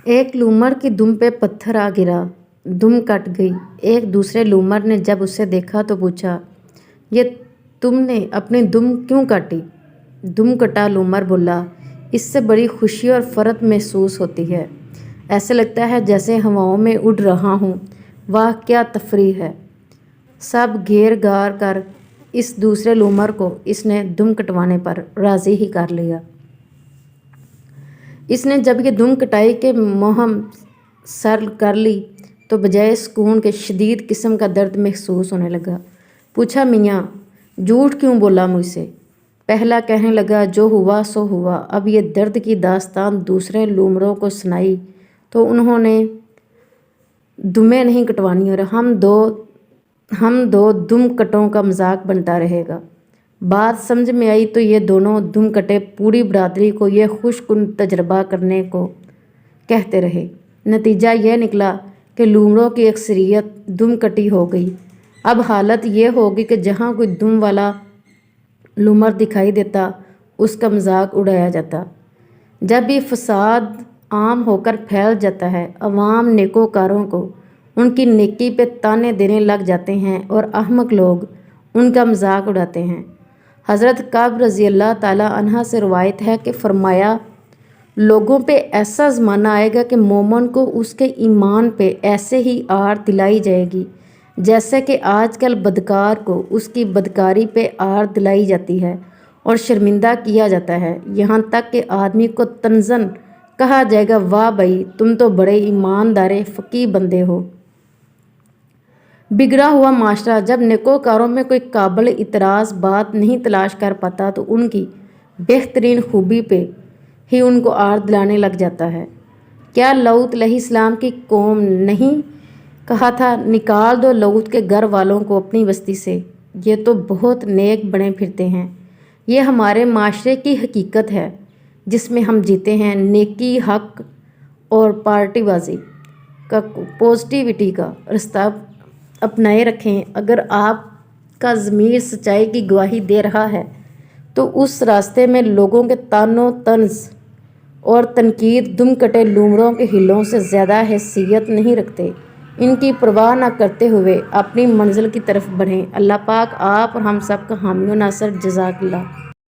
एक लूमड़ की दुम पे पत्थर आ गिरा, दुम कट गई। एक दूसरे लूमड़ ने जब उसे देखा तो पूछा, ये तुमने अपनी दुम क्यों काटी? दुम कटा लूमड़ बोला, इससे बड़ी खुशी और फरत महसूस होती है। ऐसे लगता है जैसे हवाओं में उड़ रहा हूँ। वाह क्या तफरीह है। सब घेर घार कर इस दूसरे लूमड़ को इसने दुम कटवाने पर राज़ी ही कर लिया। इसने जब ये दुम कटाई के मोहम सर कर ली तो बजाय सुकून के शदीद किस्म का दर्द महसूस होने लगा। पूछा, मियाँ झूठ क्यों बोला मुझसे? पहला कहने लगा, जो हुआ सो हुआ। अब ये दर्द की दास्तान दूसरे लूमड़ों को सुनाई तो उन्होंने दुमें नहीं कटवानी और हम दो दुम कटों का मजाक बनता रहेगा। बात समझ में आई तो ये दोनों दुम कटे पूरी बरादरी को ये खुशकुन तजर्बा करने को कहते रहे। नतीजा यह निकला कि लूमड़ों की अक्सरियत दुम कटी हो गई। अब हालत ये होगी कि जहाँ कोई दुम वाला लूमड़ दिखाई देता उसका मजाक उड़ाया जाता। जब ये फसाद आम होकर फैल जाता है, अवाम नेकोकारों को उनकी नेकी पे ताने देने लग जाते हैं और अहमक लोग उनका मजाक उड़ाते हैं। हज़रत कअब रज़ी अल्लाह ताला अन्हा से रवायत है कि फरमाया, लोगों पे ऐसा ज़माना आएगा कि मोमन को उसके ईमान पे ऐसे ही आर दिलाई जाएगी जैसे कि आजकल बदकार को उसकी बदकारी पे आर दिलाई जाती है और शर्मिंदा किया जाता है। यहाँ तक कि आदमी को तंज़न कहा जाएगा, वाह भाई तुम तो बड़े ईमानदार फ़क़ी बंदे हो। बिगड़ा हुआ माशरा जब नेकोकारों में कोई काबिल इतराज़ बात नहीं तलाश कर पाता तो उनकी बेहतरीन खूबी पे ही उनको आर दिलाने लग जाता है। क्या लूत अलैहिस्सलाम की कौम नहीं कहा था, निकाल दो लूत के घर वालों को अपनी बस्ती से, ये तो बहुत नेक बने फिरते हैं। ये हमारे माशरे की हकीकत है जिसमें हम जीते हैं। नेकी, हक और पार्टीबाजी का पॉजिटिविटी का रास्ता अपनाए रखें। अगर आपका ज़मीर सच्चाई की गवाही दे रहा है तो उस रास्ते में लोगों के तानो तंज और तनकीद दुम कटे लूमड़ों के हिलों से ज़्यादा हैसियत नहीं रखते। इनकी परवाह न करते हुए अपनी मंजिल की तरफ बढ़ें। अल्लाह पाक आप और हम सब का हामी व नासर। जज़ाकल्लाह।